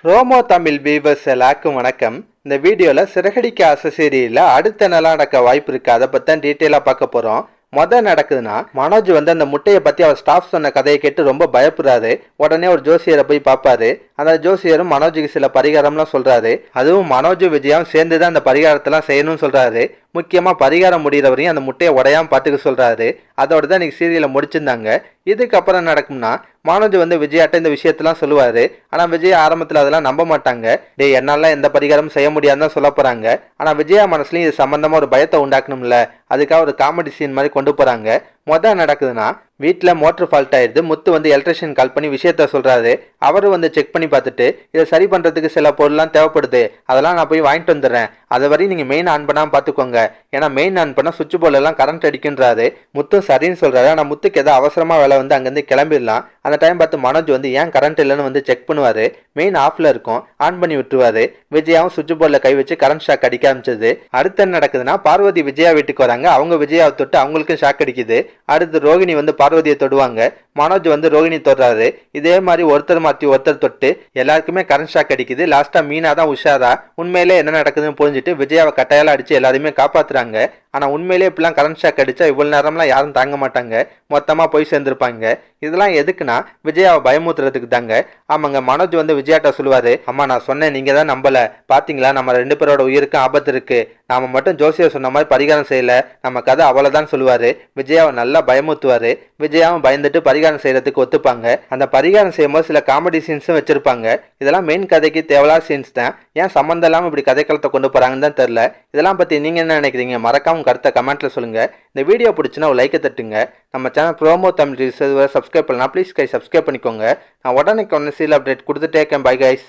ரோமோ Tamil viewers எல்லாருக்கும் வணக்கம். இந்த வீடியோவில் சிறகடிக்க ஆசை சீரியலில் அடுத்த நல்லா நடக்க வாய்ப்பு இருக்குது. அதை பற்றி தான் டீட்டெயிலாக பார்க்க போகிறோம். நடக்குதுன்னா மனோஜ் அந்த முட்டையை பற்றி அவர் ஸ்டாஃப் சொன்ன கதையை கேட்டு ரொம்ப பயப்படுறாரு. உடனே ஒரு ஜோசியரை போய் பார்ப்பாரு. அந்த ஜோசியரும் மனோஜுக்கு சில பரிகாரம்லாம் சொல்கிறாரு. அதுவும் மனோஜும் விஜயாவும் சேர்ந்து தான் அந்த பரிகாரத்தெல்லாம் செய்யணும்னு சொல்கிறாரு. முக்கியமாக பரிகாரம் முடிகிறவரையும் அந்த முட்டையை உடையாமல் பார்த்துக்க சொல்கிறாரு. அதோட தான் இன்றைக்கி சீரியலை முடிச்சிருந்தாங்க. இதுக்கப்புறம் நடக்கும்னா மனோஜ் விஜயாட்ட இந்த விஷயத்தெல்லாம் சொல்லுவார். ஆனால் விஜயா ஆரம்பத்தில் அதெல்லாம் நம்ப மாட்டாங்க. என்னால எந்த பரிகாரமும் செய்ய முடியாதுன்னு தான் சொல்ல போகிறாங்க. ஆனால் விஜயா மனசுலையும் இது சம்மந்தமாக ஒரு பயத்தை உண்டாக்கணும்ல, அதுக்காக ஒரு காமெடி சீன் மாதிரி கொண்டு போகிறாங்க. நடக்குதுன்னா வீட்டில் மோட்டர் ஃபால்ட் ஆயிடுது. முத்து எலக்ட்ரிஷியன் கால் பண்ணி விஷயத்த சொல்கிறாரு. அவர் செக் பண்ணி பார்த்துட்டு இதை சரி பண்ணுறதுக்கு சில பொருள்லாம் தேவைப்படுது, அதெல்லாம் நான் போய் வாங்கிட்டு வந்துடுறேன், அது வரையும் நீங்கள் மெயின் ஆன் பண்ணாமல் பார்த்துக்கோங்க, ஏன்னா மெயின் ஆன் பண்ணால் சுவிட்ச் போர்டெல்லாம் கரண்ட் அடிக்கின்றாரு. முத்தும் சரின்னு சொல்கிறாரு. ஆனால் முத்துக்கு ஏதோ அவசரமாக வேலை அங்கேருந்து கிளம்பிடலாம். அந்த டைம் பார்த்து மனோஜ் ஏன் கரண்ட் இல்லைன்னு செக் பண்ணுவார். மெயின் ஆஃபில் இருக்கும், ஆன் பண்ணி விட்டுருவாரு. விஜயாவும் சுவிட்ச் போர்டில் கை வச்சு கரண்ட் ஷாக் அடிக்க ஆரம்பிச்சது. அடுத்து என்ன நடக்குதுன்னா பார்வதி விஜயா வீட்டுக்கு வராங்க. அவங்க விஜயாவை தொட்டு அவங்களுக்கும் ஷாக் அடிக்குது. அடுத்து ரோகிணி பார்வதியை தொடுவாங்க. மனோஜ் ரோகிணி தொடுறாரு. இதே மாதிரி ஒருத்தர் மாற்றி ஒருத்தர் தொட்டு எல்லாருக்குமே கரண்ட் ஷாக் அடிக்குது. லாஸ்டா மீனா தான் உஷாரா உண்மையிலே என்ன நடக்குதுன்னு புரிஞ்சுட்டு விஜயாவை கட்டையால அடிச்சு எல்லாரையுமே காப்பாத்துறாங்க. ஆனா உண்மையிலே இப்பெல்லாம் கரண்ட் ஷாக் அடிச்சா இவ்வளவு நேரம்லாம் யாரும் தாங்க மாட்டாங்க, மொத்தமா போய் சேர்ந்திருப்பாங்க. இதெல்லாம் எதுக்குன்னா விஜயாவை பயமுத்துறதுக்கு தாங்க. ஆமாங்க, மனோஜ் விஜயாட்ட சொல்லுவாரு, அம்மா நான் சொன்னேன் நீங்க தான் நம்பல, பாத்தீங்களா நம்ம 2 பேரோட உயிருக்கும் ஆபத்து இருக்கு, நாம மட்டும் ஜோசியர் சொன்ன மாதிரி பரிகாரம் செய்யல, நம்ம கதை அவ்வளவுதான் சொல்லுவாரு. விஜயாவை நல்லா பயமுத்துவாரு. விஜயாவும் பயந்துட்டு பரிகாரம் செய்யறதுக்கு ஒத்துப்பாங்க. அந்த பரிகாரம் செய்யும்போது சில காமெடி சீன்ஸும் வச்சிருப்பாங்க. இதெல்லாம் மெயின் கதைக்கு தேவையான சீன்ஸ் தான். ஏன் சம்மந்தம் இல்லாம இப்படி கதைக்களத்தை கொண்டு போறாங்கன்னு தான் தெரியல. இதெல்லாம் பத்தி நீங்க என்ன நினைக்கிறீங்க? மறக்காம கருத்தை கமெண்ட்ல சொல்லுங்க. இந்த வீடியோ பிடிச்சுன்னா ஒரு லைக்கை தட்டுங்க. நம்ம சேனல் ப்ரோமோ தமிழ் சப்ஸ்கிரைப் பண்ணலாம். ப்ளீஸ் கை சப்ஸ்கிரைப் பண்ணிக்கோங்க. நான் உடனே சீரியல் அப்டேட் கொடுத்துட்டே இருக்கேன். Bye guys.